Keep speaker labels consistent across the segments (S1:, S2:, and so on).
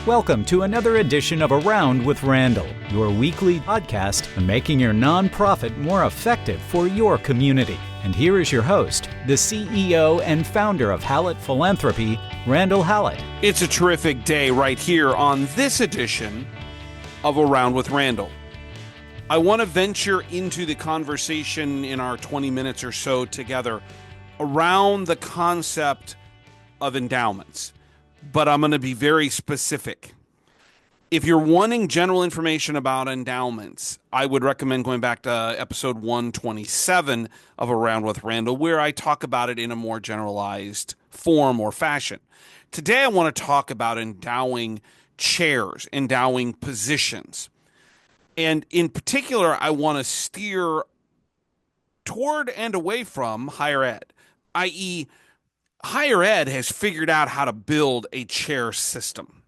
S1: Welcome to another edition of Around with Randall, your weekly podcast on making your nonprofit more effective for your community. And here is your host, the CEO and founder of Hallett Philanthropy, Randall Hallett.
S2: It's a terrific day right here on this edition of Around with Randall. I want to venture into the conversation in our 20 minutes or so together around the concept of endowments. But I'm going to be very specific. If you're wanting general information about endowments, I would recommend going back to episode 127 of Around with Randall, where I talk about it in a more generalized form or fashion. Today, I want to talk about endowing chairs, endowing positions. And in particular, I want to steer toward and away from higher ed, i.e., higher ed has figured out how to build a chair system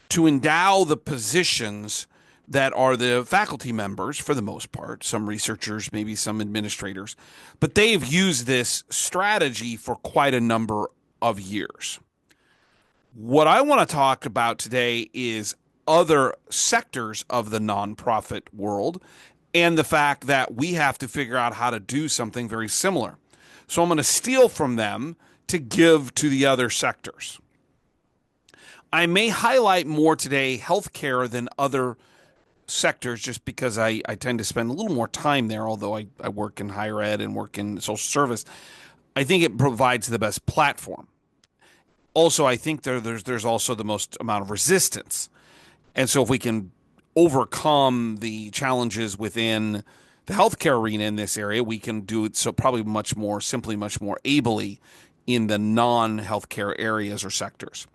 S2: to endow the positions that are the faculty members, for the most part, some researchers, maybe some administrators, but they've used this strategy for quite a number of years. What I want to talk about today is other sectors of the nonprofit world and the fact that we have to figure out how to do something very similar. So I'm going to steal from them to give to the other sectors. I may highlight more today healthcare than other sectors just because I tend to spend a little more time there, although I work in higher ed and work in social service. I think it provides the best platform. Also, I think there's also the most amount of resistance. And so if we can overcome the challenges within the healthcare arena in this area, we can do it so probably much more simply, much more ably in the non-healthcare areas or sectors.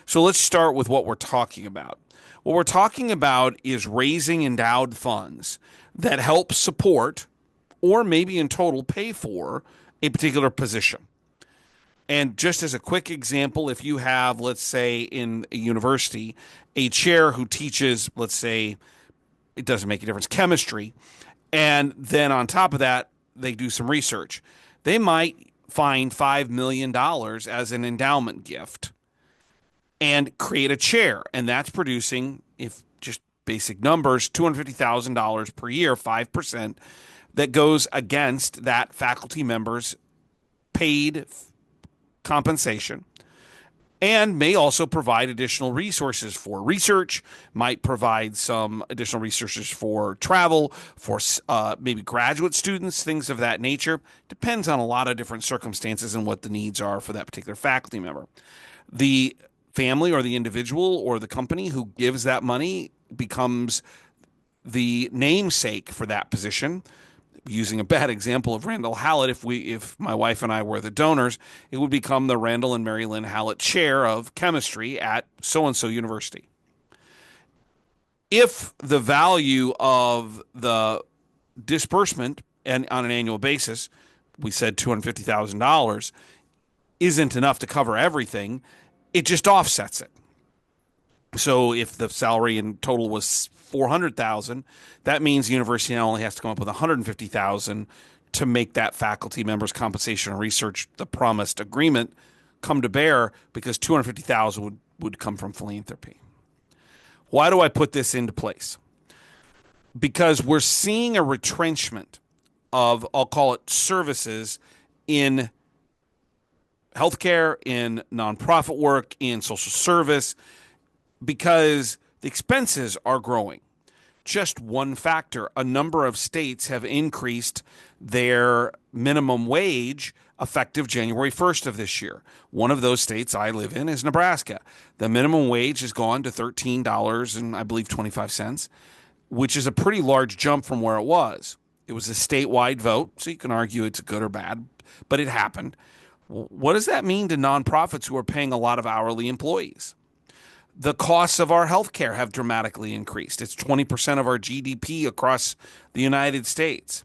S2: So let's start with what we're talking about. What we're talking about is raising endowed funds that help support or maybe in total pay for a particular position. And just as a quick example, if you have, let's say in a university, a chair who teaches, let's say, it doesn't make a difference, chemistry, and then on top of that, they do some research, they might find $5 million as an endowment gift and create a chair. And that's producing, if just basic numbers, $250,000 per year, 5%, that goes against that faculty member's paid compensation, and may also provide additional resources for research, might provide some additional resources for travel, for maybe graduate students, things of that nature. Depends on a lot of different circumstances and what the needs are for that particular faculty member. The family or the individual or the company who gives that money becomes the namesake for that position. Using a bad example of Randall Hallett, if my wife and I were the donors, it would become the Randall and Mary Lynn Hallett Chair of Chemistry at so-and-so university. If the value of the disbursement and on an annual basis, we said $250,000, isn't enough to cover everything, it just offsets it. So if the salary in total was $400,000, that means the university now only has to come up with $150,000 to make that faculty member's compensation and research, the promised agreement, come to bear, because $250,000 would come from philanthropy. Why do I put this into place? Because we're seeing a retrenchment of, I'll call it, services in healthcare, in nonprofit work, in social service, because the expenses are growing. Just one factor, a number of states have increased their minimum wage effective January 1st of this year. One of those states I live in is Nebraska. The minimum wage has gone to $13 and I believe 25 cents, which is a pretty large jump from where it was. It was a statewide vote, so you can argue it's good or bad, but it happened. What does that mean to nonprofits who are paying a lot of hourly employees? The costs of our healthcare have dramatically increased. It's 20% of our GDP across the United States.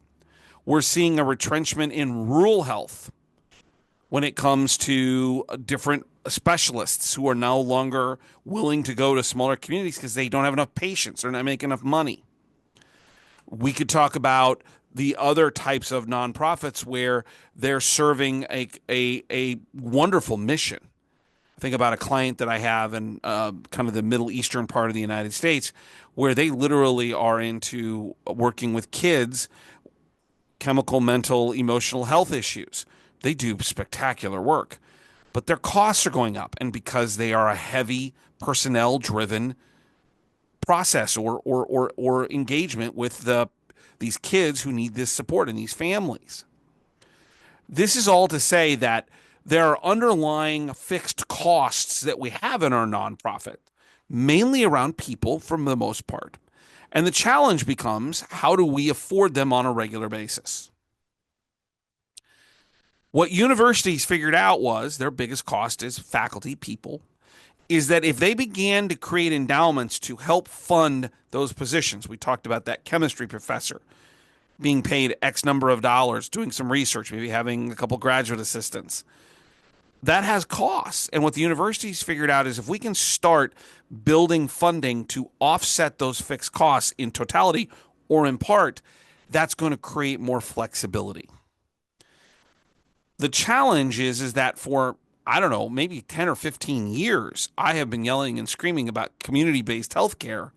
S2: We're seeing a retrenchment in rural health when it comes to different specialists who are no longer willing to go to smaller communities because they don't have enough patients. They're not making enough money. We could talk about the other types of nonprofits where they're serving a wonderful mission. Think about a client that I have in kind of the Middle Eastern part of the United States, where they literally are into working with kids, chemical, mental, emotional health issues. They do spectacular work, but their costs are going up. And because they are a heavy personnel driven process or engagement with these kids who need this support and these families. This is all to say that there are underlying fixed costs that we have in our nonprofit, mainly around people for the most part. And the challenge becomes, how do we afford them on a regular basis? What universities figured out was their biggest cost is faculty, people, is that if they began to create endowments to help fund those positions, we talked about that chemistry professor being paid X number of dollars, doing some research, maybe having a couple graduate assistants. That has costs. And what the universities figured out is if we can start building funding to offset those fixed costs in totality or in part, that's going to create more flexibility. The challenge is that for, I don't know, maybe 10 or 15 years, I have been yelling and screaming about community-based healthcare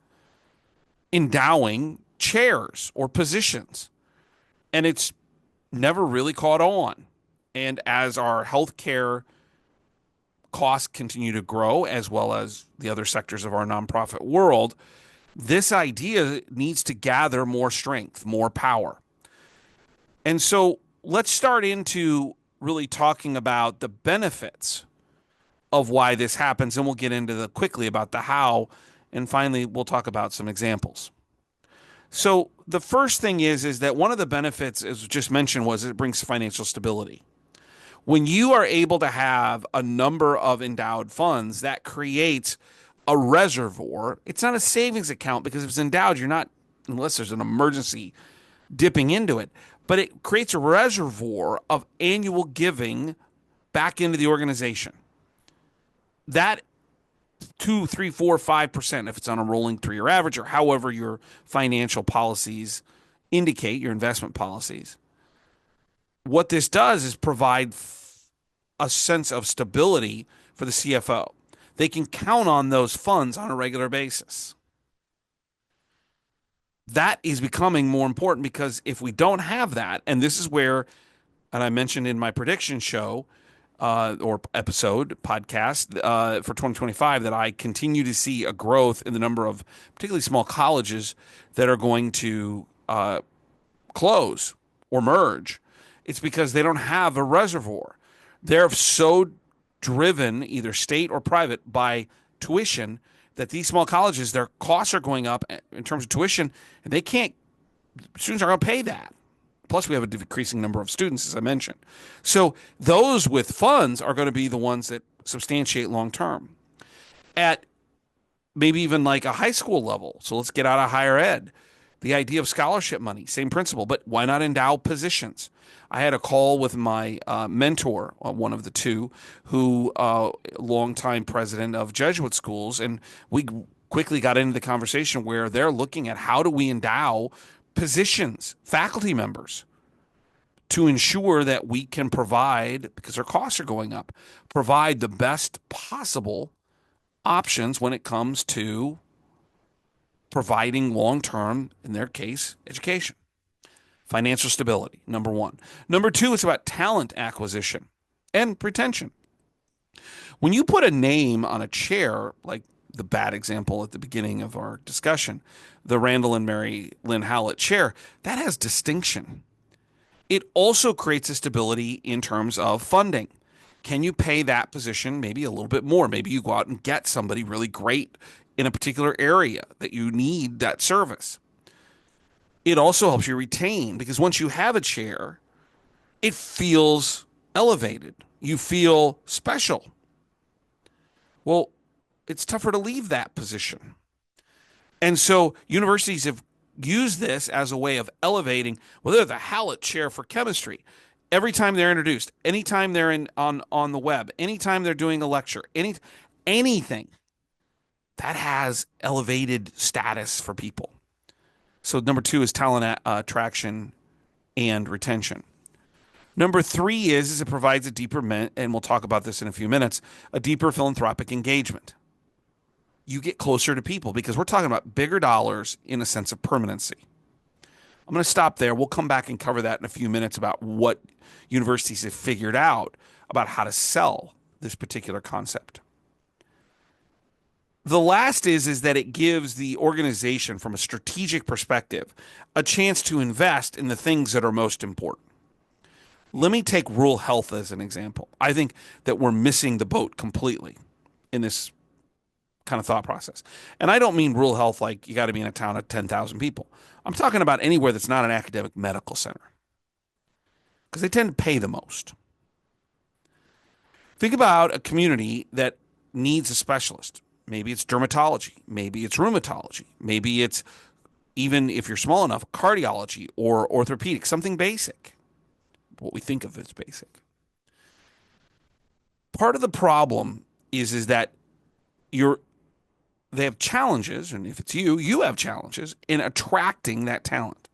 S2: endowing chairs or positions. And it's never really caught on. And as our healthcare costs continue to grow, as well as the other sectors of our nonprofit world, this idea needs to gather more strength, more power. And so let's start into really talking about the benefits of why this happens, and we'll get into quickly about the how, and finally we'll talk about some examples. So the first thing is that one of the benefits, as just mentioned, was it brings financial stability. When you are able to have a number of endowed funds, that creates a reservoir. It's not a savings account because if it's endowed, you're not, unless there's an emergency, dipping into it. But it creates a reservoir of annual giving back into the organization. That 2, 3, 4, 5%, if it's on a rolling 3-year average, or however your financial policies indicate, your investment policies. What this does is provide a sense of stability for the CFO. They can count on those funds on a regular basis. That is becoming more important because if we don't have that, and this is where, and I mentioned in my prediction show or episode podcast for 2025, that I continue to see a growth in the number of particularly small colleges that are going to close or merge. It's because they don't have a reservoir. They're so driven, either state or private, by tuition that these small colleges, their costs are going up in terms of tuition, and they can't, students aren't going to pay that. Plus, we have a decreasing number of students, as I mentioned. So those with funds are going to be the ones that substantiate long term. At maybe even like a high school level, so let's get out of higher ed, the idea of scholarship money, same principle, but why not endow positions? I had a call with my mentor, one of the two, who longtime president of Jesuit schools, and we quickly got into the conversation where they're looking at how do we endow positions, faculty members, to ensure that we can provide, because our costs are going up, provide the best possible options when it comes to providing long-term, in their case, education. Financial stability, number one. Number two, it's about talent acquisition and retention. When you put a name on a chair, like the bad example at the beginning of our discussion, the Randall and Mary Lynn Howlett chair, that has distinction. It also creates a stability in terms of funding. Can you pay that position maybe a little bit more? Maybe you go out and get somebody really great in a particular area that you need that service. It also helps you retain because once you have a chair, it feels elevated. You feel special. Well, it's tougher to leave that position. And so universities have used this as a way of elevating, well, they're the Hallett Chair for chemistry. Every time they're introduced, anytime they're on the web, anytime they're doing a lecture, anything, that has elevated status for people. So number two is talent attraction and retention. Number three is it provides a deeper, and we'll talk about this in a few minutes, a deeper philanthropic engagement. You get closer to people because we're talking about bigger dollars in a sense of permanency. I'm going to stop there. We'll come back and cover that in a few minutes about what universities have figured out about how to sell this particular concept. The last is that it gives the organization, from a strategic perspective, a chance to invest in the things that are most important. Let me take rural health as an example. I think that we're missing the boat completely in this kind of thought process. And I don't mean rural health like you got to be in a town of 10,000 people. I'm talking about anywhere that's not an academic medical center because they tend to pay the most. Think about a community that needs a specialist. Maybe it's dermatology. Maybe it's rheumatology. Maybe it's, even if you're small enough, cardiology or orthopedic, something basic, what we think of as basic. Part of the problem is that they have challenges, and if it's you have challenges in attracting that talent.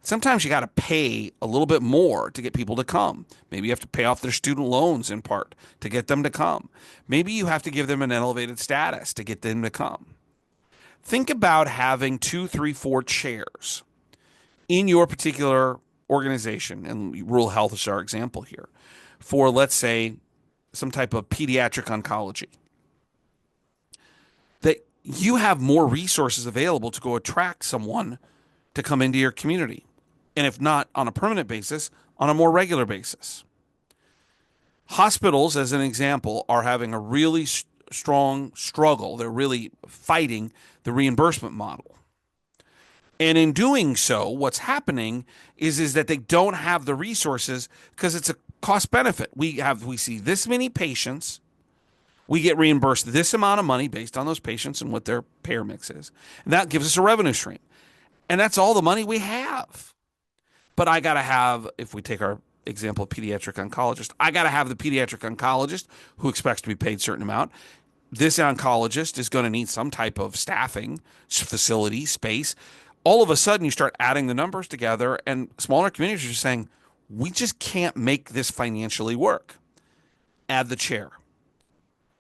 S2: Sometimes you got to pay a little bit more to get people to come. Maybe you have to pay off their student loans in part to get them to come. Maybe you have to give them an elevated status to get them to come. Think about having 2, 3, 4 chairs in your particular organization, and rural health is our example here, for, let's say, some type of pediatric oncology. That you have more resources available to go attract someone to come into your community. And if not on a permanent basis, on a more regular basis. Hospitals, as an example, are having a really strong struggle. They're really fighting the reimbursement model. And in doing so, what's happening is that they don't have the resources because it's a cost benefit. We see this many patients. We get reimbursed this amount of money based on those patients and what their payer mix is. And that gives us a revenue stream. And that's all the money we have. But I got to have, if we take our example of pediatric oncologist, I got to have the pediatric oncologist who expects to be paid a certain amount. This oncologist is going to need some type of staffing, facility, space. All of a sudden, you start adding the numbers together, and smaller communities are just saying, we just can't make this financially work. Add the chair.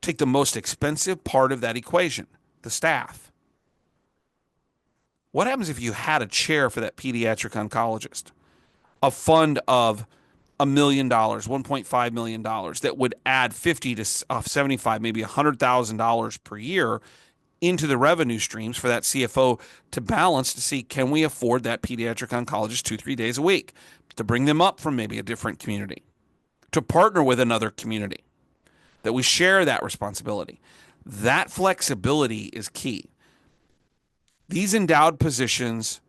S2: Take the most expensive part of that equation, the staff. What happens if you had a chair for that pediatric oncologist? A fund of $1 million, $1.5 million that would add 50 to 75, maybe $100,000 per year into the revenue streams for that CFO to balance to see, can we afford that pediatric oncologist 2-3 days a week, to bring them up from maybe a different community, to partner with another community, that we share that responsibility. That flexibility is key. These endowed positions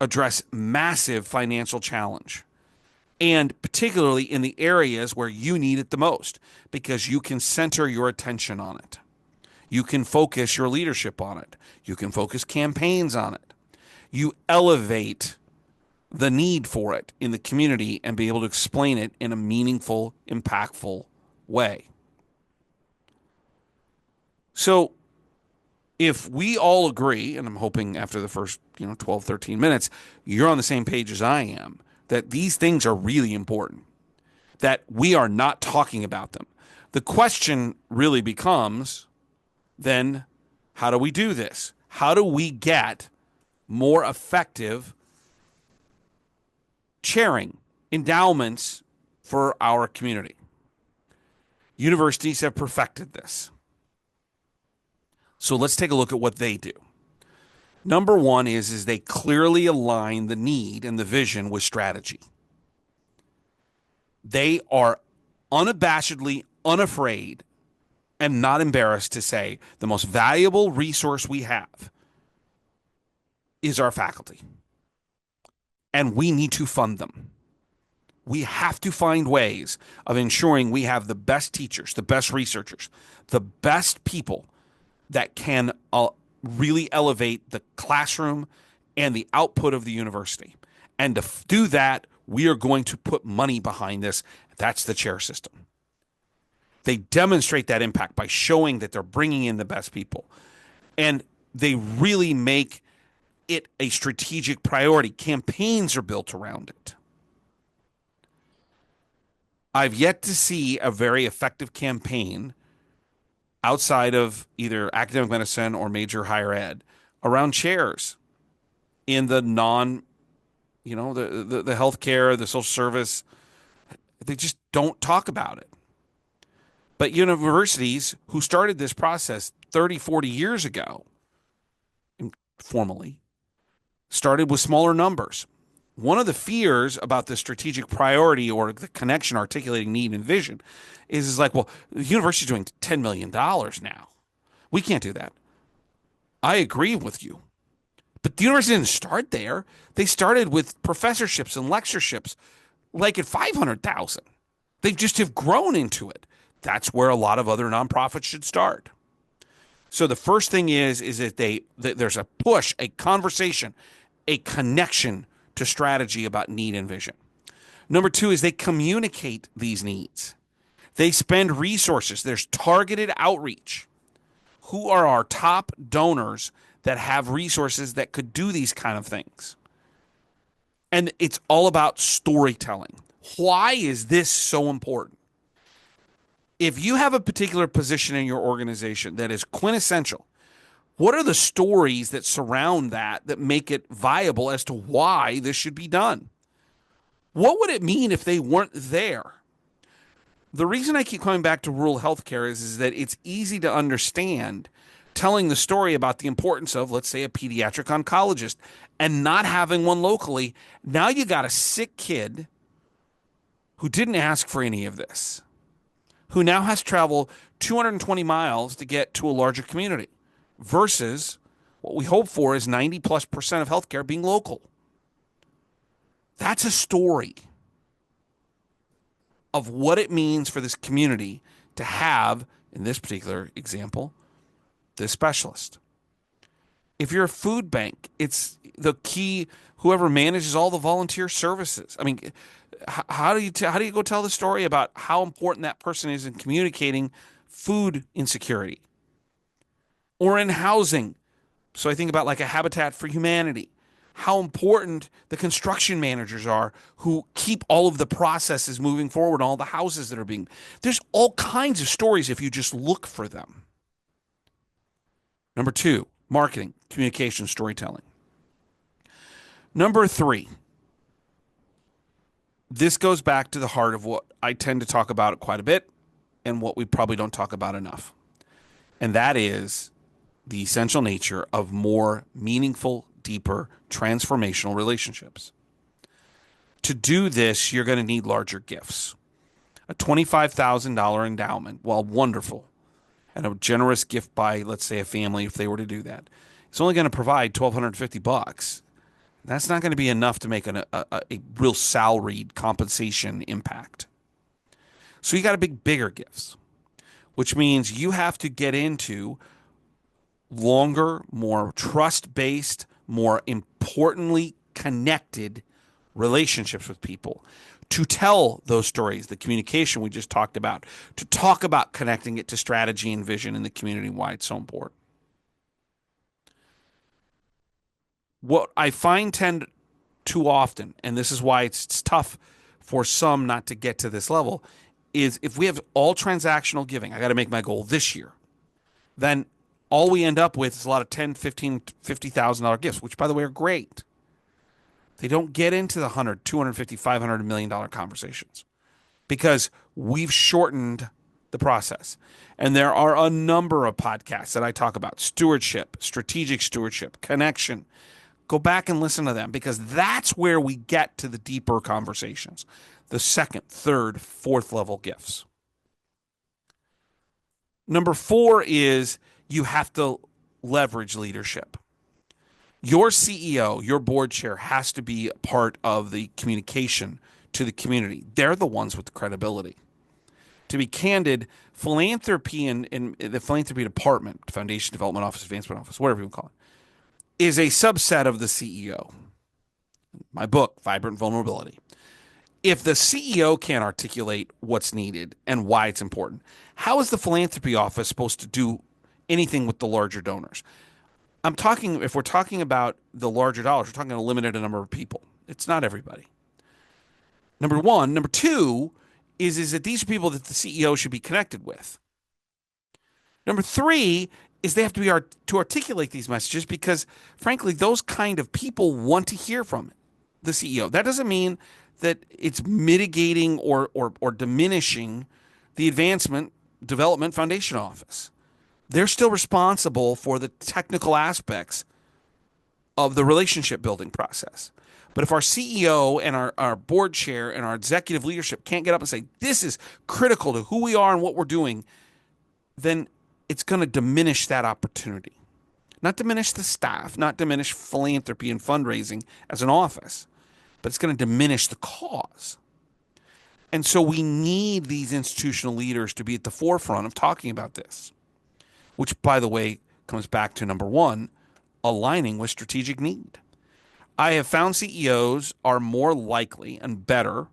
S2: address massive financial challenge, and particularly in the areas where you need it the most, because you can center your attention on it. You can focus your leadership on it. You can focus campaigns on it. You elevate the need for it in the community and be able to explain it in a meaningful, impactful way. So if we all agree, and I'm hoping after the first 12, 13 minutes, you're on the same page as I am, that these things are really important, that we are not talking about them. The question really becomes, then, how do we do this? How do we get more effective chairing, endowments for our community? Universities have perfected this. So let's take a look at what they do. Number one is they clearly align the need and the vision with strategy. They are unabashedly unafraid and not embarrassed to say the most valuable resource we have is our faculty. And we need to fund them. We have to find ways of ensuring we have the best teachers, the best researchers, the best people that can really elevate the classroom and the output of the university. And to do that, we are going to put money behind this. That's the chair system. They demonstrate that impact by showing that they're bringing in the best people. And they really make it a strategic priority. Campaigns are built around it. I've yet to see a very effective campaign outside of either academic medicine or major higher ed around chairs in the non, the healthcare, the social service. They just don't talk about it. But universities who started this process 30, 40 years ago, formally, started with smaller numbers. One of the fears about the strategic priority or the connection articulating need and vision is like, well, the university's doing $10 million now. We can't do that. I agree with you. But the university didn't start there. They started with professorships and lectureships like at 500,000. They just have grown into it. That's where a lot of other nonprofits should start. So the first thing is that there's a push, a conversation, a connection to strategy about need and vision. Number two is they communicate these needs. They spend resources. There's targeted outreach. Who are our top donors that have resources that could do these kind of things? And it's all about storytelling. Why is this so important? If you have a particular position in your organization that is quintessential, what are the stories that surround that make it viable as to why this should be done? What would it mean if they weren't there? The reason I keep coming back to rural healthcare is that it's easy to understand telling the story about the importance of, let's say, a pediatric oncologist and not having one locally. Now you got a sick kid who didn't ask for any of this, who now has to travel 220 miles to get to a larger community versus what we hope for is 90+% of healthcare being local. That's a story of what it means for this community to have, in this particular example, this specialist. If you're a food bank, it's the key, whoever manages all the volunteer services. I mean, how do you go tell the story about how important that person is in communicating food insecurity or in housing? So I think about like a Habitat for Humanity, how important the construction managers are who keep all of the processes moving forward, all the houses that are being, there's all kinds of stories if you just look for them. Number two, marketing, communication, storytelling. Number three, this goes back to the heart of what I tend to talk about quite a bit and what we probably don't talk about enough. And that is the essential nature of more meaningful, deeper, transformational relationships. To do this, you're going to need larger gifts. A $25,000 endowment, while wonderful, and a generous gift by, let's say, a family, if they were to do that, it's only going to provide $1,250. That's not going to be enough to make a real salaried compensation impact. So you got to be bigger gifts, which means you have to get into longer, more trust-based, more importantly connected relationships with people to tell those stories, the communication we just talked about, to talk about connecting it to strategy and vision in the community, why it's so important. What I find tend too often, and this is why it's tough for some not to get to this level, is if we have all transactional giving, I got to make my goal this year, then all we end up with is a lot of $10, $15, $50,000 gifts, which, by the way, are great. They don't get into the $100, $250, $500 million conversations because we've shortened the process. And there are a number of podcasts that I talk about: stewardship, strategic stewardship, connection. Go back and listen to them because that's where we get to the deeper conversations, the second, third, fourth level gifts. Number four is you have to leverage leadership. Your CEO, your board chair, has to be part of the communication to the community. They're the ones with the credibility. To be candid, philanthropy and the philanthropy department, Foundation Development Office, Advancement Office, whatever you call it, is a subset of the CEO. My book, Vibrant Vulnerability. If the CEO can't articulate what's needed and why it's important, how is the philanthropy office supposed to do anything with the larger donors? If we're talking about the larger dollars, we're talking a limited number of people. It's not everybody. Number one. Number two is that these are people that the CEO should be connected with. Number three is they have to be to articulate these messages because, frankly, those kind of people want to hear from the CEO. That doesn't mean that it's mitigating or diminishing the advancement development foundation office. They're still responsible for the technical aspects of the relationship building process. But if our CEO and our board chair and our executive leadership can't get up and say, this is critical to who we are and what we're doing, then it's going to diminish that opportunity. Not diminish the staff, not diminish philanthropy and fundraising as an office, but it's going to diminish the cause. And so we need these institutional leaders to be at the forefront of talking about this, which, by the way, comes back to number one, aligning with strategic need. I have found CEOs are more likely and better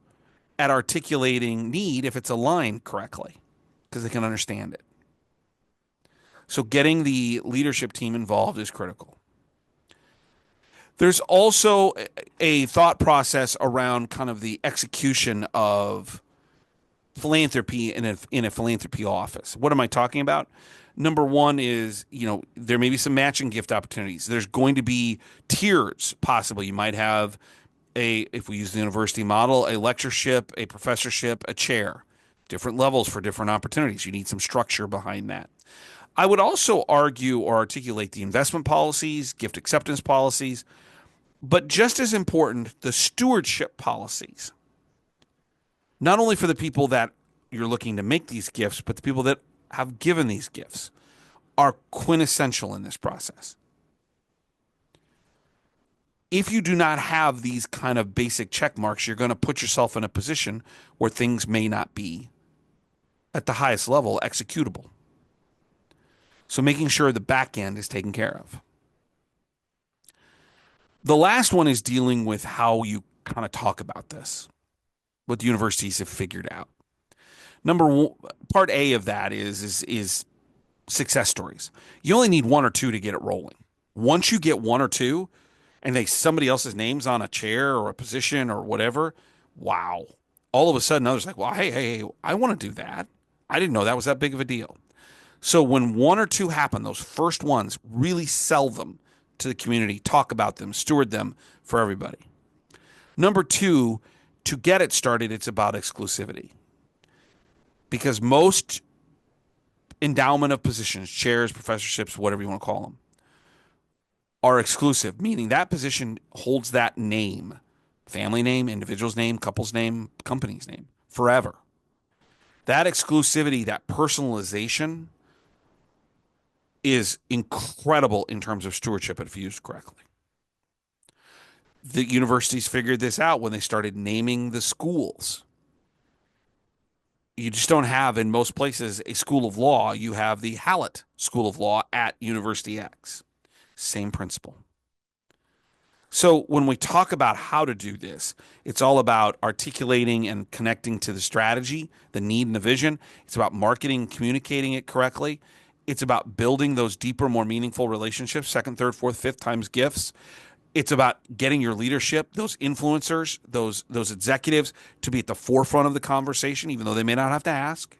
S2: at articulating need if it's aligned correctly because they can understand it. So getting the leadership team involved is critical. There's also a thought process around kind of the execution of philanthropy in a philanthropy office. What am I talking about? Number one is, there may be some matching gift opportunities. There's going to be tiers possible. You might have if we use the university model, a lectureship, a professorship, a chair, different levels for different opportunities. You need some structure behind that. I would also argue or articulate the investment policies, gift acceptance policies, but just as important, the stewardship policies. Not only for the people that you're looking to make these gifts, but the people that have given these gifts are quintessential in this process. If you do not have these kind of basic check marks, you're going to put yourself in a position where things may not be at the highest level executable. So making sure the back end is taken care of. The last one is dealing with how you kind of talk about this, what the universities have figured out. Part A of that is success stories. You only need one or two to get it rolling. Once you get one or two, and somebody else's name's on a chair or a position or whatever, wow! All of a sudden, others are like, well, hey, I want to do that. I didn't know that was that big of a deal. So when one or two happen, those first ones, really sell them to the community, talk about them, steward them for everybody. Number two, to get it started, it's about exclusivity. Because most endowment of positions, chairs, professorships, whatever you want to call them, are exclusive, meaning that position holds that name, family name, individual's name, couple's name, company's name, forever. That exclusivity, that personalization is incredible in terms of stewardship if used correctly. The universities figured this out when they started naming the schools. You just don't have in most places a school of law. You have the Hallett School of Law at University X. Same principle. So when we talk about how to do this, it's all about articulating and connecting to the strategy, the need and the vision. It's about marketing, communicating it correctly. It's about building those deeper, more meaningful relationships, second, third, fourth, fifth times gifts. It's about getting your leadership, those influencers, those executives to be at the forefront of the conversation, even though they may not have to ask.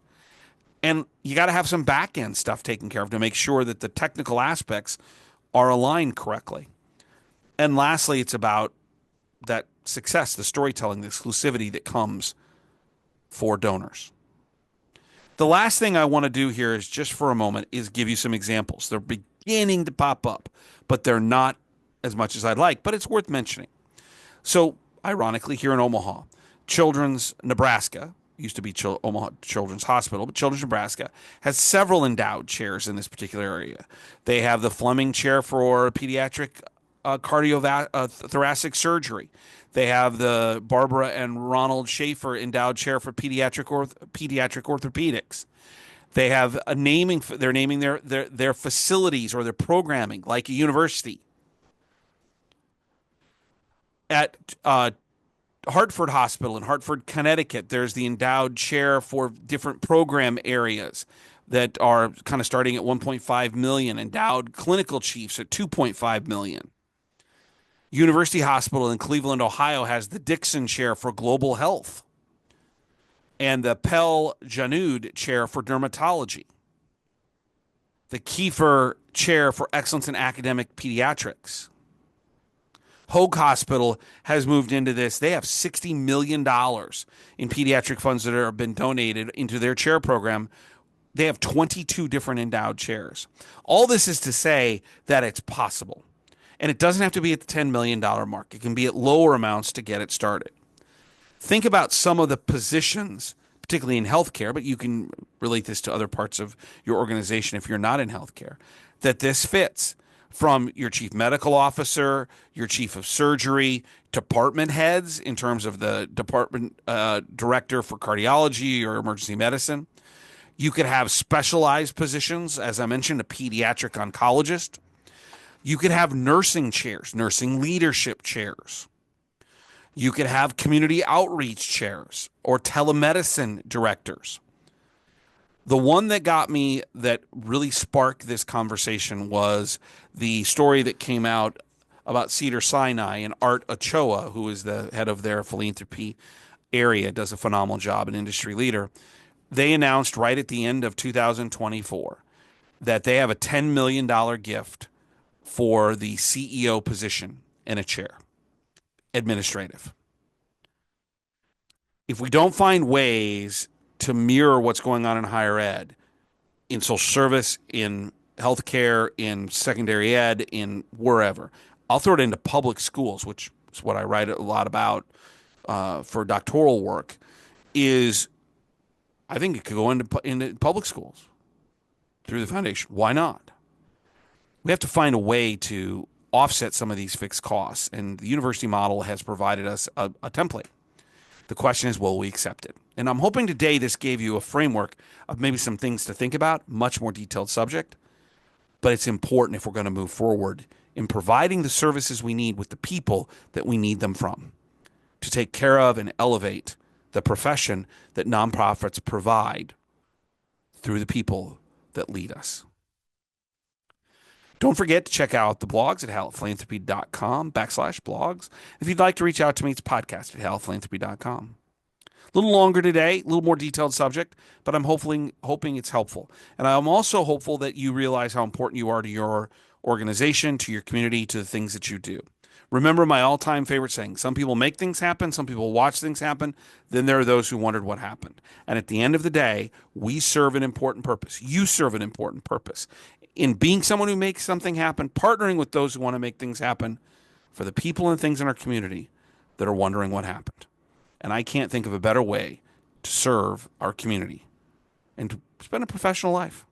S2: And you got to have some back end stuff taken care of to make sure that the technical aspects are aligned correctly. And lastly, it's about that success, the storytelling, the exclusivity that comes for donors. The last thing I want to do here is just for a moment is give you some examples. They're beginning to pop up, but they're not as much as I'd like, but it's worth mentioning. So ironically, here in Omaha, Children's Nebraska, used to be Omaha Children's Hospital, but Children's Nebraska has several endowed chairs in this particular area. They have the Fleming chair for pediatric cardiothoracic surgery. They have the Barbara and Ronald Schaefer endowed chair for pediatric orthopedics. They have a naming. They're naming their facilities or their programming like a university. At Hartford Hospital in Hartford, Connecticut, there's the endowed chair for different program areas that are kind of starting at 1.5 million, endowed clinical chiefs at 2.5 million. University Hospital in Cleveland, Ohio has the Dixon chair for global health. and the Pell Janud Chair for Dermatology, the Kiefer Chair for Excellence in Academic Pediatrics. Hoag Hospital has moved into this. They have $60 million in pediatric funds that have been donated into their chair program. They have 22 different endowed chairs. All this is to say that it's possible. And it doesn't have to be at the $10 million mark. It can be at lower amounts to get it started. Think about some of the positions, particularly in healthcare, but you can relate this to other parts of your organization if you're not in healthcare, that this fits. From your chief medical officer, your chief of surgery, department heads in terms of the department director for cardiology or emergency medicine. You could have specialized positions, as I mentioned, a pediatric oncologist. You could have nursing chairs, nursing leadership chairs. You could have community outreach chairs or telemedicine directors. The one that got me, that really sparked this conversation, was the story that came out about Cedars-Sinai and Art Ochoa, who is the head of their philanthropy area, does a phenomenal job, an industry leader. They announced right at the end of 2024 that they have a $10 million gift for the CEO position in a chair, administrative. If we don't find ways to mirror what's going on in higher ed, in social service, in healthcare, in secondary ed, in wherever, I'll throw it into public schools, which is what I write a lot about for doctoral work, is I think it could go into public schools through the foundation. Why not? We have to find a way to offset some of these fixed costs, and the university model has provided us a template. The question is, will we accept it? And I'm hoping today this gave you a framework of maybe some things to think about, much more detailed subject, but it's important if we're going to move forward in providing the services we need with the people that we need them from, to take care of and elevate the profession that nonprofits provide through the people that lead us. Don't forget to check out the blogs at hallettphilanthropy.com/blogs. If you'd like to reach out to me, it's podcast at hallettphilanthropy.com. A little longer today, a little more detailed subject, but I'm hoping it's helpful. And I'm also hopeful that you realize how important you are to your organization, to your community, to the things that you do. Remember my all-time favorite saying, some people make things happen, some people watch things happen, then there are those who wondered what happened. And at the end of the day, we serve an important purpose. You serve an important purpose in being someone who makes something happen, partnering with those who want to make things happen for the people and things in our community that are wondering what happened. And I can't think of a better way to serve our community and to spend a professional life.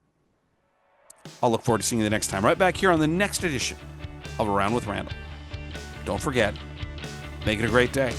S2: I'll look forward to seeing you the next time, right back here on the next edition of Around with Randall. Don't forget, make it a great day.